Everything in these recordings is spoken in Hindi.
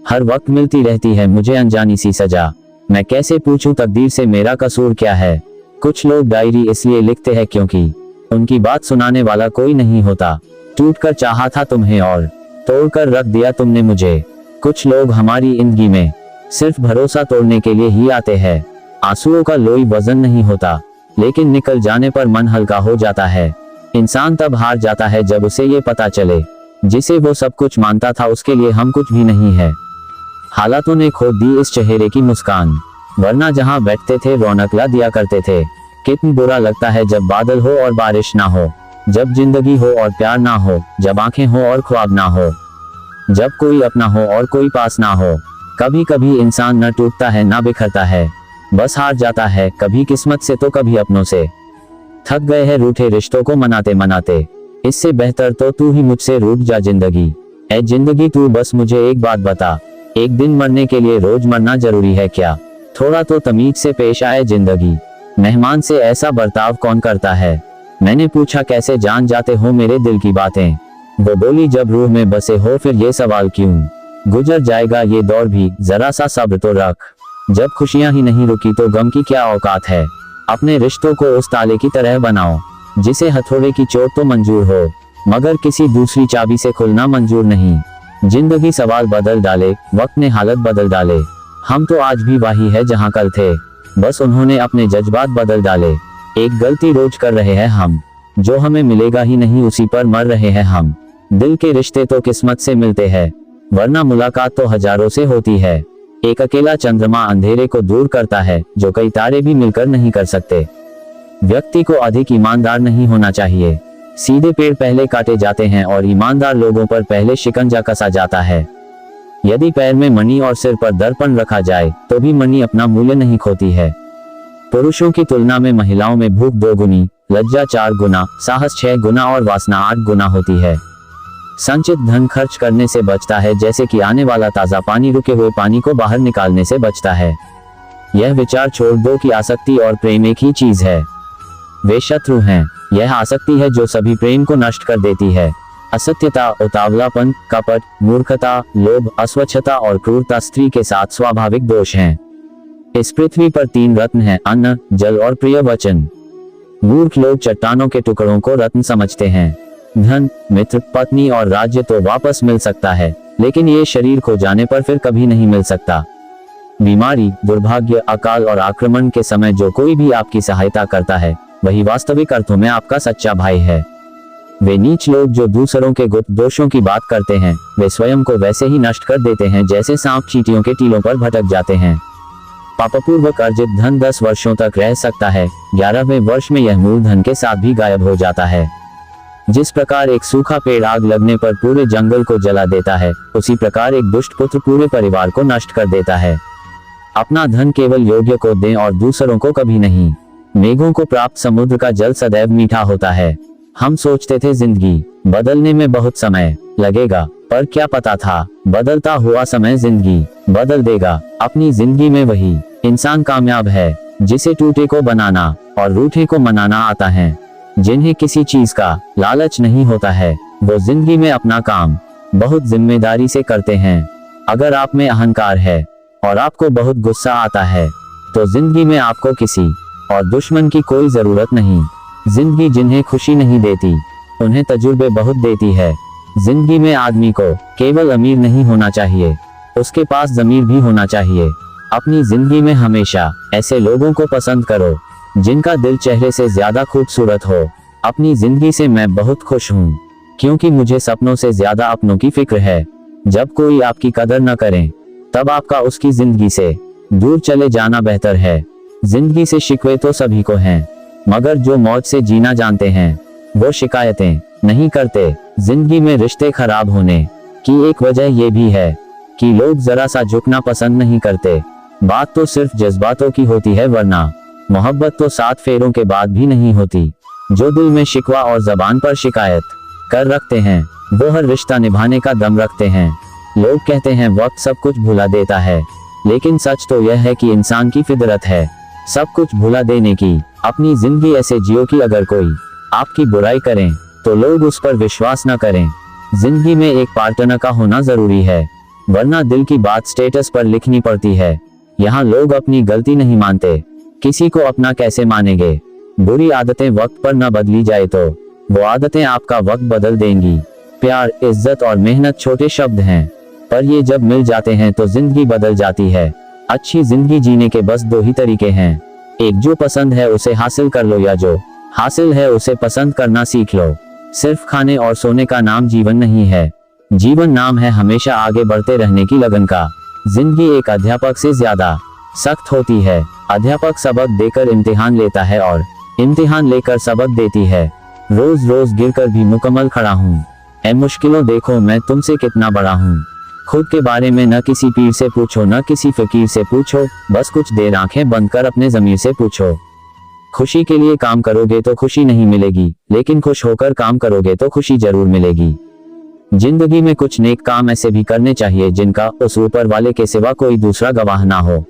हर वक्त मिलती रहती है मुझे अनजानी सी सजा। मैं कैसे पूछूं तकदीर से मेरा कसूर क्या है। कुछ लोग डायरी इसलिए लिखते हैं क्योंकि उनकी बात सुनाने वाला कोई नहीं होता। टूट कर चाहा था तुम्हें और तोड़ कर रख दिया तुमने मुझे। कुछ लोग हमारी जिंदगी में सिर्फ भरोसा तोड़ने के लिए ही आते हैं। आंसुओं का कोई वजन नहीं होता, लेकिन निकल जाने पर मन हल्का हो जाता है। इंसान तब हार जाता है जब उसे ये पता चले जिसे वो सब कुछ मानता था उसके लिए हम कुछ भी नहीं है। हालातों ने खो दी इस चेहरे की मुस्कान, वरना जहां बैठते थे रौनक ला दिया करते थे। कितना बुरा लगता है जब बादल हो और बारिश ना हो, जब जिंदगी हो और प्यार ना हो, जब आंखें हो और ख्वाब ना हो, जब कोई अपना हो और कोई पास ना हो। कभी कभी इंसान न टूटता है ना बिखरता है, बस हार जाता है, कभी किस्मत से तो कभी अपनों से। थक गए हैं रूठे रिश्तों को मनाते मनाते, इससे बेहतर तो तू ही मुझसे रूठ जा जिंदगी। ऐ जिंदगी तू बस मुझे एक बात बता, एक दिन मरने के लिए रोज मरना जरूरी है क्या। थोड़ा तो तमीज से पेश आए जिंदगी, मेहमान से ऐसा बर्ताव कौन करता है। मैंने पूछा कैसे जान जाते हो मेरे दिल की बातें, वो बोली जब रूह में बसे हो फिर ये सवाल क्यों। गुजर जाएगा ये दौर भी, जरा सा सब्र तो रख, जब खुशियां ही नहीं रुकी तो गम की क्या औकात है। अपने रिश्तों को उस ताले की तरह बनाओ जिसे हथौड़े की चोट तो मंजूर हो, मगर किसी दूसरी चाबी से खुलना मंजूर नहीं। जिंदगी सवाल बदल डाले, वक्त ने हालत बदल डाले, हम तो आज भी वही है जहां कल थे, बस उन्होंने अपने जज्बात बदल डाले। एक गलती रोज कर रहे हैं हम, जो हमें मिलेगा ही नहीं उसी पर मर रहे हैं हम। दिल के रिश्ते तो किस्मत से मिलते हैं, वरना मुलाकात तो हजारों से होती है। एक अकेला चंद्रमा अंधेरे को दूर करता है, जो कई तारे भी मिलकर नहीं कर सकते। व्यक्ति को अधिक ईमानदार नहीं होना चाहिए, सीधे पेड़ पहले काटे जाते हैं और ईमानदार लोगों पर पहले शिकंजा कसा जाता है। यदि पैर में मणि और सिर पर दर्पण रखा जाए तो भी मणि अपना मूल्य नहीं खोती है। पुरुषों की तुलना में महिलाओं में भूख 2 गुनी, लज्जा 4 गुना, साहस 6 गुना और वासना 8 गुना होती है। संचित धन खर्च करने से बचता है, जैसे कि आने वाला ताजा पानी रुके हुए पानी को बाहर निकालने से बचता है। यह विचार छोड़ दो कि आसक्ति और प्रेम एक ही चीज है, वे शत्रु हैं। यह आसक्ति है जो सभी प्रेम को नष्ट कर देती है। असत्यता, उतावलापन, कपट, मूर्खता, लोभ, अस्वच्छता और क्रूरता स्त्री के साथ स्वाभाविक दोष हैं। इस पृथ्वी पर 3 रत्न हैं, अन्न, जल और प्रिय वचन। मूर्ख लोग चट्टानों के टुकड़ों को रत्न समझते हैं। धन, मित्र, पत्नी और राज्य तो वापस मिल सकता है, लेकिन ये शरीर खो जाने पर फिर कभी नहीं मिल सकता। बीमारी, दुर्भाग्य, अकाल और आक्रमण के समय जो कोई भी आपकी सहायता करता है वही वास्तविक अर्थों में आपका सच्चा भाई है। वे नीच लोग जो दूसरों के गुप्त दोषों की बात करते हैं, वे स्वयं को वैसे ही नष्ट कर देते हैं जैसे सांप चींटियों के टीलों पर भटक जाते हैं। पापपूर्वक अर्जित धन 10 वर्षों तक रह सकता है, 11वें वर्ष में यह मूलधन के साथ भी गायब हो जाता है। जिस प्रकार एक सूखा पेड़ आग लगने पर पूरे जंगल को जला देता है, उसी प्रकार एक दुष्ट पुत्र पूरे परिवार को नष्ट कर देता है। अपना धन केवल योग्य को दें और दूसरों को कभी नहीं। मेघों को प्राप्त समुद्र का जल सदैव मीठा होता है। हम सोचते थे जिंदगी बदलने में बहुत समय लगेगा, पर क्या पता था बदलता हुआ समय जिंदगी बदल देगा। अपनी जिंदगी में वही इंसान कामयाब है जिसे टूटे को बनाना और रूठे को मनाना आता है। जिन्हें किसी चीज का लालच नहीं होता है, वो जिंदगी में अपना काम बहुत जिम्मेदारी से करते हैं। अगर आप में अहंकार है और आपको बहुत गुस्सा आता है, तो जिंदगी में आपको किसी और दुश्मन की कोई जरूरत नहीं। जिंदगी जिन्हें खुशी नहीं देती, उन्हें तजुर्बे बहुत देती है। जिंदगी में आदमी को केवल अमीर नहीं होना चाहिए, उसके पास ज़मीर भी होना चाहिए। अपनी जिंदगी में हमेशा ऐसे लोगों को पसंद करो जिनका दिल चेहरे से ज्यादा खूबसूरत हो। अपनी जिंदगी से मैं बहुत खुश हूँ, क्योंकि मुझे सपनों से ज्यादा अपनों की फिक्र है। जब कोई आपकी कदर न करे, तब आपका उसकी जिंदगी से दूर चले जाना बेहतर है। जिंदगी से शिकवे तो सभी को हैं, मगर जो मौज से जीना जानते हैं वो शिकायतें नहीं करते। जिंदगी में रिश्ते खराब होने की एक वजह ये भी है कि लोग जरा सा झुकना पसंद नहीं करते। बात तो सिर्फ जज्बातों की होती है, वरना मोहब्बत तो 7 फेरों के बाद भी नहीं होती। जो दिल में शिकवा और जबान पर शिकायत कर रखते हैं, वो हर रिश्ता निभाने का दम रखते हैं। लोग कहते हैं वक्त सब कुछ भुला देता है, लेकिन सच तो यह है कि इंसान की फितरत है सब कुछ भुला देने की। अपनी जिंदगी ऐसे जियो कि अगर कोई आपकी बुराई करें तो लोग उस पर विश्वास न करें। जिंदगी में एक पार्टनर का होना जरूरी है, वरना दिल की बात स्टेटस पर लिखनी पड़ती है। यहाँ लोग अपनी गलती नहीं मानते, किसी को अपना कैसे मानेंगे। बुरी आदतें वक्त पर न बदली जाए तो वो आदतें आपका वक्त बदल देंगी। प्यार, इज्जत और मेहनत छोटे शब्द हैं, पर ये जब मिल जाते हैं तो जिंदगी बदल जाती है। अच्छी जिंदगी जीने के बस दो ही तरीके हैं, एक जो पसंद है उसे हासिल कर लो, या जो हासिल है उसे पसंद करना सीख लो। सिर्फ खाने और सोने का नाम जीवन नहीं है, जीवन नाम है हमेशा आगे बढ़ते रहने की लगन का। जिंदगी एक अध्यापक से ज्यादा सख्त होती है। अध्यापक सबक देकर इम्तिहान लेता है और इम्तिहान लेकर सबक देती है। रोज रोज गिरकर भी मुकम्मल खड़ा हूँ। ऐ मुश्किलों देखो मैं तुमसे कितना बड़ा हूँ। खुद के बारे में न किसी पीर से पूछो, न किसी फकीर से पूछो, बस कुछ देर आंखें बंद कर अपने ज़मीर से पूछो। खुशी के लिए काम करोगे तो खुशी नहीं मिलेगी, लेकिन खुश होकर काम करोगे तो खुशी जरूर मिलेगी। जिंदगी में कुछ नेक काम ऐसे भी करने चाहिए जिनका उस ऊपर वाले के सिवा कोई दूसरा गवाह ना हो।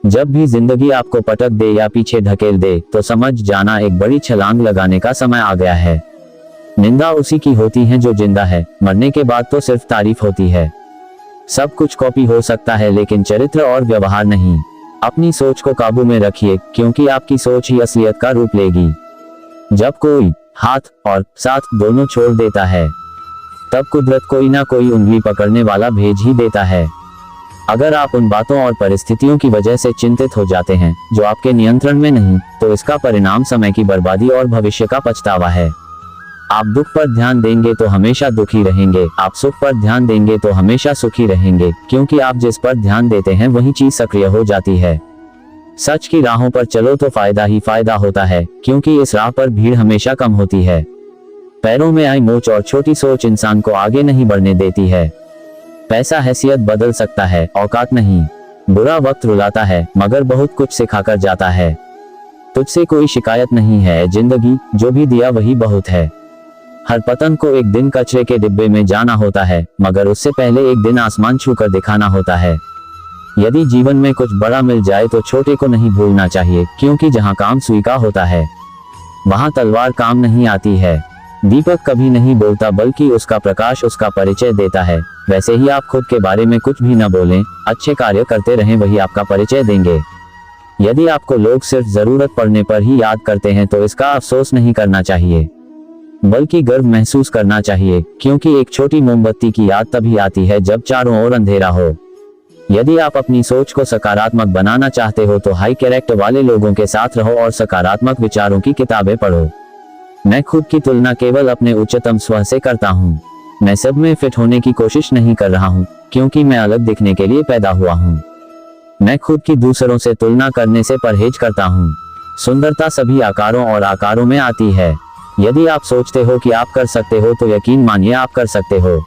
जब भी जिंदगी आपको पटक दे या पीछे धकेल दे तो समझ जाना एक बड़ी छलांग लगाने का समय आ गया है। निंदा उसी की होती है जो जिंदा है, मरने के बाद तो सिर्फ तारीफ होती है। सब कुछ कॉपी हो सकता है लेकिन चरित्र और व्यवहार नहीं। अपनी सोच को काबू में रखिए, क्योंकि आपकी सोच ही असलियत का रूप लेगी। जब कोई हाथ और साथ दोनों छोड़ देता है तब कुदरत कोई ना कोई उंगली पकड़ने वाला भेज ही देता है। अगर आप उन बातों और परिस्थितियों की वजह से चिंतित हो जाते हैं जो आपके नियंत्रण में नहीं, तो इसका परिणाम समय की बर्बादी और भविष्य का पछतावा है। आप दुख पर ध्यान देंगे तो हमेशा दुखी रहेंगे, आप सुख पर ध्यान देंगे तो हमेशा सुखी रहेंगे, क्योंकि आप जिस पर ध्यान देते हैं वही चीज सक्रिय हो जाती है। सच की राहों पर चलो तो फायदा ही फायदा होता है, क्योंकि इस राह पर भीड़ हमेशा कम होती है। पैरों में आई मोच और छोटी सोच इंसान को आगे नहीं बढ़ने देती है। पैसा हैसियत बदल सकता है, औकात नहीं। बुरा वक्त रुलाता है मगर बहुत कुछ सिखाकर जाता है। तुझसे कोई शिकायत नहीं है जिंदगी, जो भी दिया वही बहुत है। हर पतंग को एक दिन कचरे के डिब्बे में जाना होता है, मगर उससे पहले एक दिन आसमान छूकर दिखाना होता है। यदि जीवन में कुछ बड़ा मिल जाए तो छोटे को नहीं भूलना चाहिए, क्योंकि जहाँ काम सुई का होता है वहाँ तलवार काम नहीं आती है। दीपक कभी नहीं बोलता, बल्कि उसका प्रकाश उसका परिचय देता है। वैसे ही आप खुद के बारे में कुछ भी न बोलें, अच्छे कार्य करते रहें, वही आपका परिचय देंगे। यदि आपको लोग सिर्फ जरूरत पड़ने पर ही याद करते हैं तो इसका अफसोस नहीं करना चाहिए, बल्कि गर्व महसूस करना चाहिए, क्योंकि एक छोटी मोमबत्ती की याद तभी आती है जब चारों ओर अंधेरा हो। यदि आप अपनी सोच को सकारात्मक बनाना चाहते हो तो हाई कैरेक्टर वाले लोगों के साथ रहो और सकारात्मक विचारों की किताबें पढ़ो। मैं खुद की तुलना केवल अपने उच्चतम स्व से करता हूँ। मैं सब में फिट होने की कोशिश नहीं कर रहा हूँ, क्योंकि मैं अलग दिखने के लिए पैदा हुआ हूँ। मैं खुद की दूसरों से तुलना करने से परहेज करता हूँ। सुंदरता सभी आकारों और आकारों में आती है। यदि आप सोचते हो कि आप कर सकते हो तो यकीन मानिए आप कर सकते हो।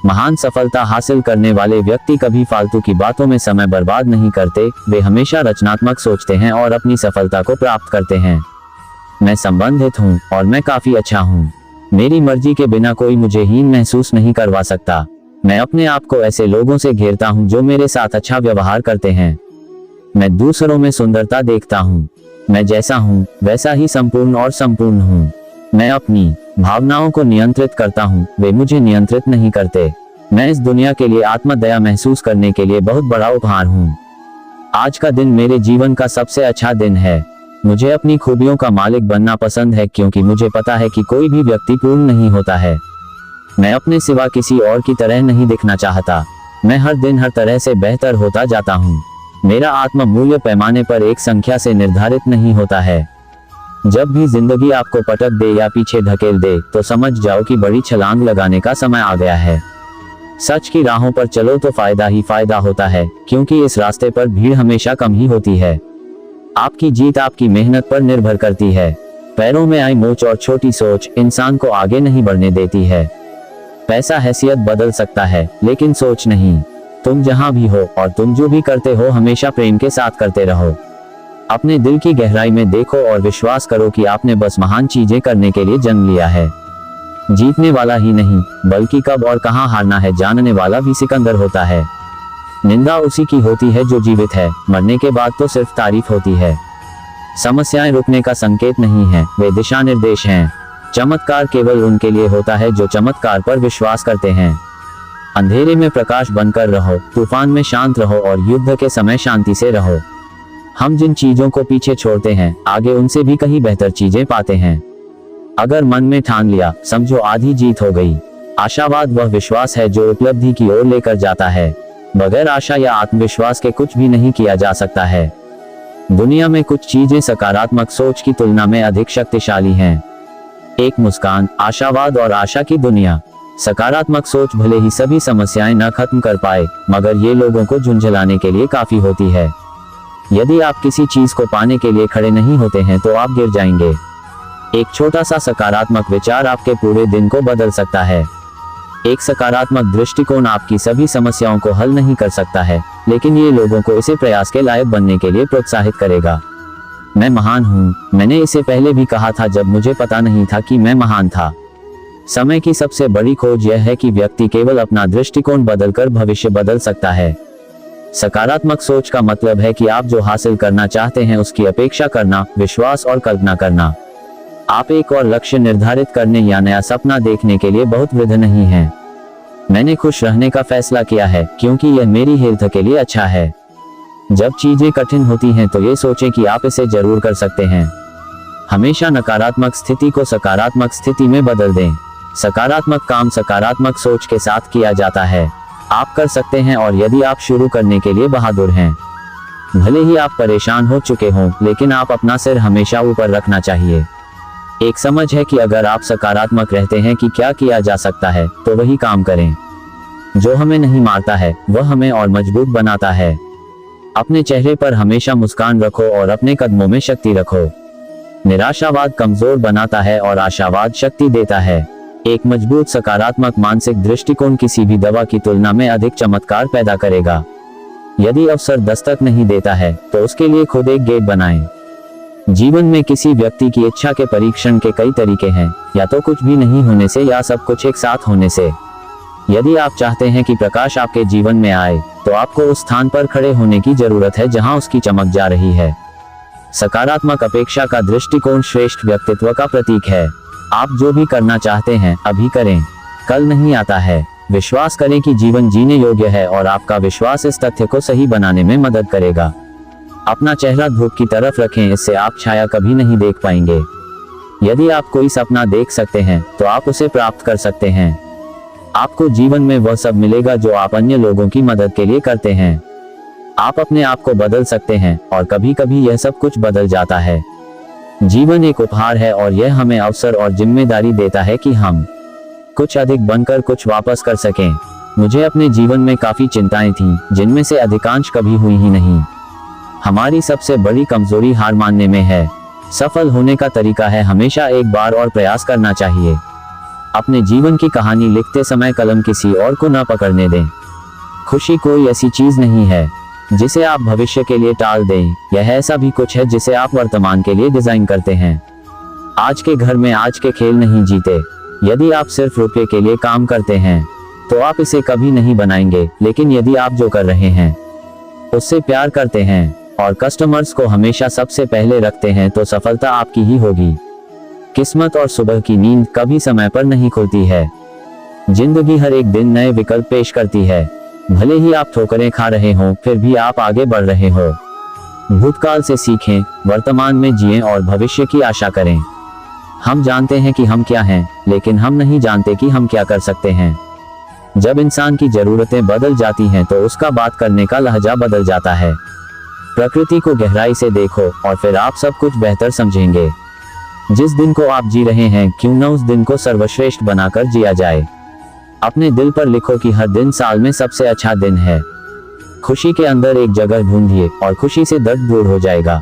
महान सफलता हासिल करने वाले व्यक्ति कभी फालतू की बातों में समय बर्बाद नहीं करते, वे हमेशा रचनात्मक सोचते हैं और अपनी सफलता को प्राप्त करते हैं। मैं संबंधित हूँ और मैं काफी अच्छा हूँ। मेरी मर्जी के बिना कोई मुझे हीन महसूस नहीं करवा सकता। मैं अपने आप को ऐसे लोगों से घेरता हूँ जो मेरे साथ अच्छा व्यवहार करते हैं। मैं दूसरों में सुंदरता देखता हूँ। मैं जैसा हूँ वैसा ही संपूर्ण और संपूर्ण हूँ। मैं अपनी भावनाओं को नियंत्रित करता हूँ, वे मुझे नियंत्रित नहीं करते। मैं इस दुनिया के लिए आत्मदया महसूस करने के लिए बहुत बड़ा उपहार हूँ। आज का दिन मेरे जीवन का सबसे अच्छा दिन है। मुझे अपनी खूबियों का मालिक बनना पसंद है, क्योंकि मुझे पता है कि कोई भी व्यक्ति पूर्ण नहीं होता है। मैं अपने सिवा किसी और की तरह नहीं दिखना चाहता। मैं हर दिन हर तरह से बेहतर होता जाता हूँ। मेरा आत्म मूल्य पैमाने पर एक संख्या से निर्धारित नहीं होता है। जब भी जिंदगी आपको पटक दे या पीछे धकेल दे तो समझ जाओ कि बड़ी छलांग लगाने का समय आ गया है। सच की राहों पर चलो तो फायदा ही फायदा होता है, क्योंकि इस रास्ते पर भीड़ हमेशा कम ही होती है। आपकी जीत आपकी मेहनत पर निर्भर करती है। पैरों में आई मोच और छोटी सोच इंसान को आगे नहीं बढ़ने देती है। पैसा हैसियत बदल सकता है, लेकिन सोच नहीं। तुम जहां भी हो और तुम जो भी करते हो हमेशा प्रेम के साथ करते रहो। अपने दिल की गहराई में देखो और विश्वास करो कि आपने बस महान चीजें करने के लिए जन्म लिया है। जीतने वाला ही नहीं, बल्कि कब और कहां हारना है जानने वाला भी सिकंदर होता है। निंदा उसी की होती है जो जीवित है, मरने के बाद तो सिर्फ तारीफ होती है। समस्याएं रुकने का संकेत नहीं है, वे दिशा निर्देश हैं। चमत्कार केवल उनके लिए होता है जो चमत्कार पर विश्वास करते हैं। अंधेरे में प्रकाश बनकर रहो, तूफान में शांत रहो और युद्ध के समय शांति से रहो। हम जिन चीजों को पीछे छोड़ते हैं, आगे उनसे भी कहीं बेहतर चीजें पाते हैं। अगर मन में ठान लिया, समझो आधी जीत हो गई। आशावाद वह विश्वास है जो उपलब्धि की ओर लेकर जाता है। बगैर आशा या आत्मविश्वास के कुछ भी नहीं किया जा सकता है। दुनिया में कुछ चीजें सकारात्मक सोच की तुलना में अधिक शक्तिशाली हैं। एक मुस्कान, आशावाद और आशा की दुनिया। सकारात्मक सोच भले ही सभी समस्याएं न खत्म कर पाए, मगर ये लोगों को झुंझलाने के लिए काफी होती है। यदि आप किसी चीज को पाने के लिए खड़े नहीं होते हैं तो आप गिर जाएंगे। एक छोटा सा सकारात्मक विचार आपके पूरे दिन को बदल सकता है। एक सकारात्मक दृष्टिकोण आपकी सभी समस्याओं को हल नहीं कर सकता है, लेकिन ये लोगों को इसे प्रयास के लायक बनने के लिए प्रोत्साहित करेगा। मैं महान हूँ, मैंने इसे पहले भी कहा था जब मुझे पता नहीं था कि मैं महान था। समय की सबसे बड़ी खोज यह है कि व्यक्ति केवल अपना दृष्टिकोण बदलकर भविष्य बदल सकता है। सकारात्मक सोच का मतलब है कि आप जो हासिल करना चाहते हैं उसकी अपेक्षा करना, विश्वास और कल्पना करना। आप एक और लक्ष्य निर्धारित करने या नया सपना देखने के लिए बहुत वृद्ध नहीं हैं। मैंने खुश रहने का फैसला किया है क्योंकि यह मेरी हेल्थ के लिए अच्छा है। जब चीजें कठिन होती हैं तो ये सोचें कि आप इसे जरूर कर सकते हैं। हमेशा नकारात्मक स्थिति को सकारात्मक स्थिति में बदल दें। सकारात्मक काम सकारात्मक सोच के साथ किया जाता है। आप कर सकते हैं, और यदि आप शुरू करने के लिए बहादुर हैं। भले ही आप परेशान हो चुके हों, लेकिन आप अपना सिर हमेशा ऊपर रखना चाहिए। एक समझ है कि अगर आप सकारात्मक रहते हैं कि क्या किया जा सकता है, तो वही काम करें। जो हमें नहीं मारता है वह हमें और मजबूत बनाता है। अपने चेहरे पर हमेशा मुस्कान रखो और अपने कदमों में शक्ति रखो। निराशावाद कमजोर बनाता है और आशावाद शक्ति देता है। एक मजबूत सकारात्मक मानसिक दृष्टिकोण किसी भी दवा की तुलना में अधिक चमत्कार पैदा करेगा। यदि अवसर दस्तक नहीं देता है तो उसके लिए खुद एक गेट बनाएं। जीवन में किसी व्यक्ति की इच्छा के परीक्षण के कई तरीके हैं, या तो कुछ भी नहीं होने से या सब कुछ एक साथ होने से। यदि आप चाहते हैं कि प्रकाश आपके जीवन में आए, तो आपको उस स्थान पर खड़े होने की जरूरत है जहां उसकी चमक जा रही है। सकारात्मक अपेक्षा का दृष्टिकोण श्रेष्ठ व्यक्तित्व का प्रतीक है। आप जो भी करना चाहते हैं अभी करें, कल नहीं आता है। विश्वास करें कि जीवन जीने योग्य है और आपका विश्वास इस तथ्य को सही बनाने में मदद करेगा। अपना चेहरा धूप की तरफ रखें, इससे आप छाया कभी नहीं देख पाएंगे। यदि आप कोई सपना देख सकते हैं तो आप उसे प्राप्त कर सकते हैं। आपको जीवन में वह सब मिलेगा जो आप अन्य लोगों की मदद के लिए करते हैं। आप अपने आप को बदल सकते हैं, और कभी कभी यह सब कुछ बदल जाता है। जीवन एक उपहार है और यह हमें अवसर और जिम्मेदारी देता है कि हम कुछ अधिक बनकर कुछ वापस कर सकें। मुझे अपने जीवन में काफी चिंताएं थीं, जिनमें से अधिकांश कभी हुई ही नहीं। हमारी सबसे बड़ी कमजोरी हार मानने में है। सफल होने का तरीका है हमेशा एक बार और प्रयास करना चाहिए। अपने जीवन की कहानी लिखते समय कलम किसी और को न पकड़ने दें। खुशी कोई ऐसी चीज नहीं है जिसे आप भविष्य के लिए टाल दें। यह ऐसा भी कुछ है जिसे आप वर्तमान के लिए डिजाइन करते हैं। आज के घर में आज के खेल नहीं जीते। यदि आप सिर्फ रुपये के लिए काम करते हैं तो आप इसे कभी नहीं बनाएंगे, लेकिन यदि आप जो कर रहे हैं उससे प्यार करते हैं और कस्टमर्स को हमेशा सबसे पहले रखते हैं तो सफलता आपकी ही होगी। किस्मत और सुबह की नींद कभी समय पर नहीं खुलती है। जिंदगी हर एक दिन नए विकल्प पेश करती है। भले ही आप ठोकरें खा रहे हों, फिर भी आप आगे बढ़ रहे हो। भूतकाल से सीखें, वर्तमान में जिएं और भविष्य की आशा करें। हम जानते हैं कि हम क्या हैं, लेकिन हम नहीं जानते कि हम क्या कर सकते हैं। जब इंसान की जरूरतें बदल जाती हैं तो उसका बात करने का लहजा बदल जाता है। प्रकृति को गहराई से देखो और फिर आप सब कुछ बेहतर समझेंगे। जिस दिन को आप जी रहे हैं, क्यों न उस दिन को सर्वश्रेष्ठ बनाकर जिया जाए। अपने दिल पर लिखो कि हर दिन साल में सबसे अच्छा दिन है। खुशी के अंदर एक जगह ढूंढिए और खुशी से दर्द दूर हो जाएगा।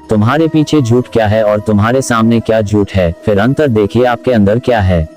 तुम्हारे पीछे झूठ क्या है और तुम्हारे सामने क्या झूठ है, फिर अंतर देखिए आपके अंदर क्या है।